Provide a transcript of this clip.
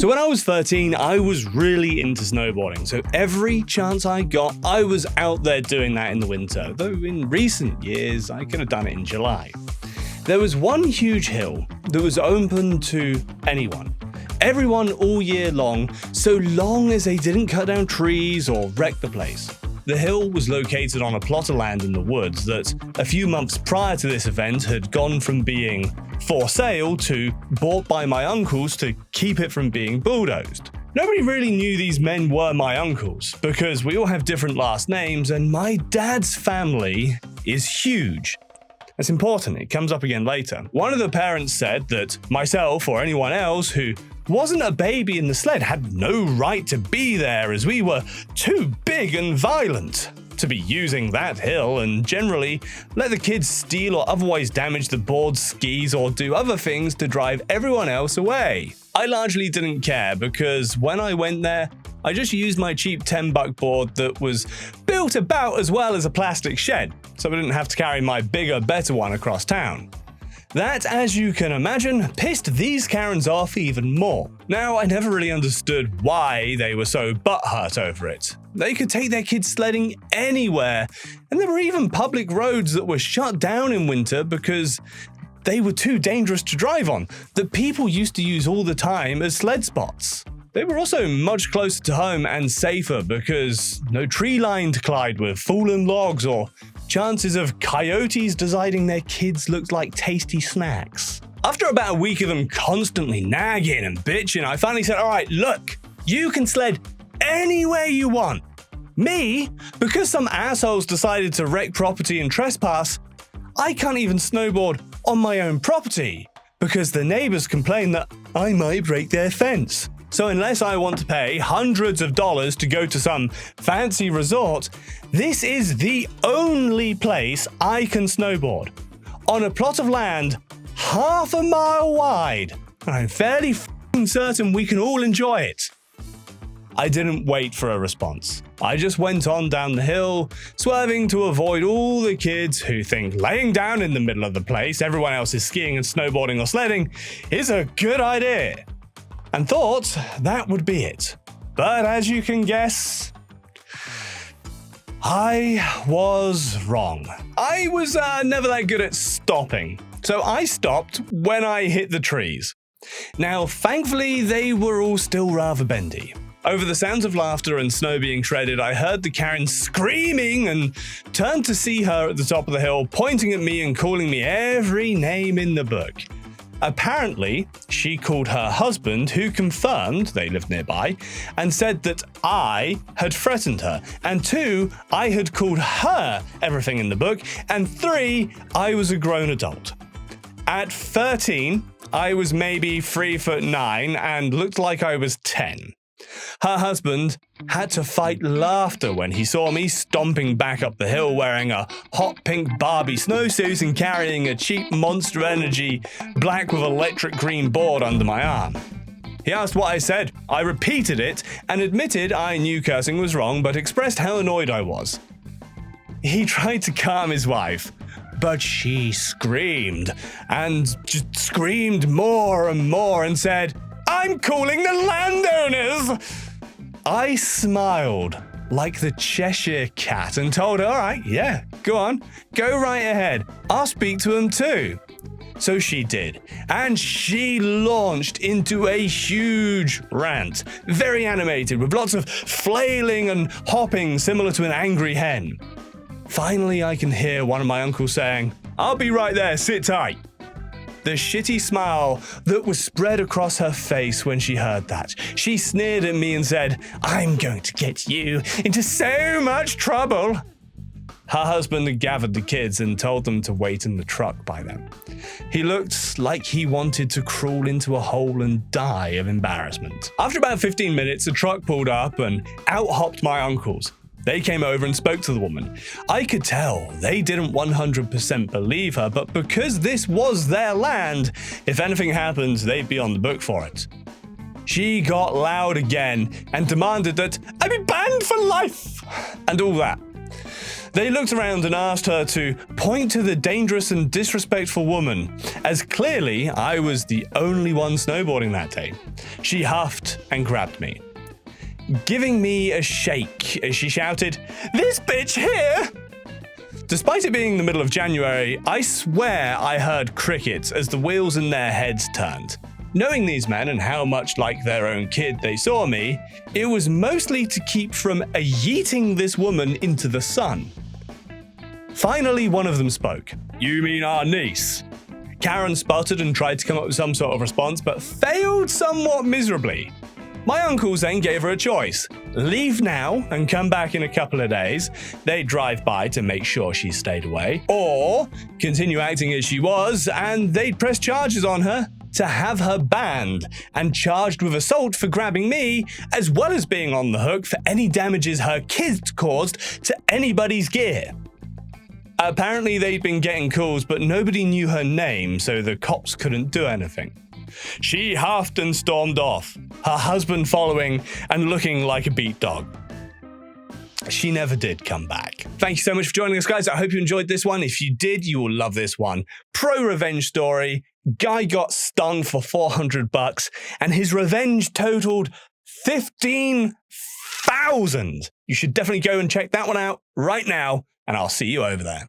So when I was 13, I was really into snowboarding, so every chance I got, I was out there doing that in the winter, though in recent years, I could have done it in July. There was one huge hill that was open to anyone. Everyone all year long, so long as they didn't cut down trees or wreck the place. The hill was located on a plot of land in the woods that, a few months prior to this event, had gone from being for sale to bought by my uncles to keep it from being bulldozed. Nobody really knew these men were my uncles, because we all have different last names and my dad's family is huge. That's important, it comes up again later. One of the parents said that myself or anyone else who wasn't a baby in the sled had no right to be there, as we were too big and violent to be using that hill, and generally let the kids steal or otherwise damage the board, skis, or do other things to drive everyone else away. I largely didn't care, because when I went there, I just used my cheap $10 board that was built about as well as a plastic shed, so I didn't have to carry my bigger, better one across town. That, as you can imagine, pissed these Karens off even more. Now, I never really understood why they were so butthurt over it. They could take their kids sledding anywhere, and there were even public roads that were shut down in winter because they were too dangerous to drive on, that people used to use all the time as sled spots. They were also much closer to home and safer because no tree line to collide with, fallen logs, or chances of coyotes deciding their kids looked like tasty snacks. After about a week of them constantly nagging and bitching, I finally said, alright, look, you can sled anywhere you want. Me, because some assholes decided to wreck property and trespass, I can't even snowboard on my own property because the neighbors complain that I might break their fence. So unless I want to pay hundreds of dollars to go to some fancy resort, this is the only place I can snowboard. On a plot of land half a mile wide, and I'm fairly certain we can all enjoy it. I didn't wait for a response. I just went on down the hill, swerving to avoid all the kids who think laying down in the middle of the place everyone else is skiing and snowboarding or sledding is a good idea, and thought that would be it. But as you can guess, I was wrong. I was never that good at stopping, so I stopped when I hit the trees. Now, thankfully, they were all still rather bendy. Over the sounds of laughter and snow being shredded, I heard the Karen screaming and turned to see her at the top of the hill, pointing at me and calling me every name in the book. Apparently, she called her husband, who confirmed they lived nearby, and said that I had threatened her, and 2, I had called her everything in the book, and 3, I was a grown adult. At 13, I was maybe 3'9" and looked like I was 10. Her husband had to fight laughter when he saw me stomping back up the hill wearing a hot pink Barbie snowsuit and carrying a cheap Monster Energy black with electric green board under my arm. He asked what I said. I repeated it and admitted I knew cursing was wrong, but expressed how annoyed I was. He tried to calm his wife, but she screamed and just screamed more and more and said, "I'm calling the landowners!" I smiled like the Cheshire Cat and told her, all right, yeah, go on, go right ahead. I'll speak to them too. So she did, and she launched into a huge rant, very animated, with lots of flailing and hopping similar to an angry hen. Finally, I can hear one of my uncles saying, "I'll be right there, sit tight." The shitty smile that was spread across her face when she heard that. She sneered at me and said, "I'm going to get you into so much trouble." Her husband had gathered the kids and told them to wait in the truck by then. He looked like he wanted to crawl into a hole and die of embarrassment. After about 15 minutes, the truck pulled up and out hopped my uncles. They came over and spoke to the woman. I could tell they didn't 100% believe her, but because this was their land, if anything happened, they'd be on the book for it. She got loud again and demanded that I be banned for life and all that. They looked around and asked her to point to the dangerous and disrespectful woman, as clearly I was the only one snowboarding that day. She huffed and grabbed me, giving me a shake as she shouted, "This bitch here!" Despite it being the middle of January, I swear I heard crickets as the wheels in their heads turned. Knowing these men and how much like their own kid they saw me, it was mostly to keep from yeeting this woman into the sun. Finally, one of them spoke. "You mean our niece?" Karen sputtered and tried to come up with some sort of response, but failed somewhat miserably. My uncles then gave her a choice. Leave now and come back in a couple of days. They'd drive by to make sure she stayed away. Or continue acting as she was, and they'd press charges on her to have her banned and charged with assault for grabbing me, as well as being on the hook for any damages her kids caused to anybody's gear. Apparently they'd been getting calls, but nobody knew her name, so the cops couldn't do anything. She huffed and stormed off, her husband following and looking like a beat dog. She never did come back. Thank you so much for joining us, guys. I hope you enjoyed this one. If you did, you will love this one. Pro revenge story. Guy got stung for $400 and his revenge totaled $15,000. You should definitely go and check that one out right now, and I'll see you over there.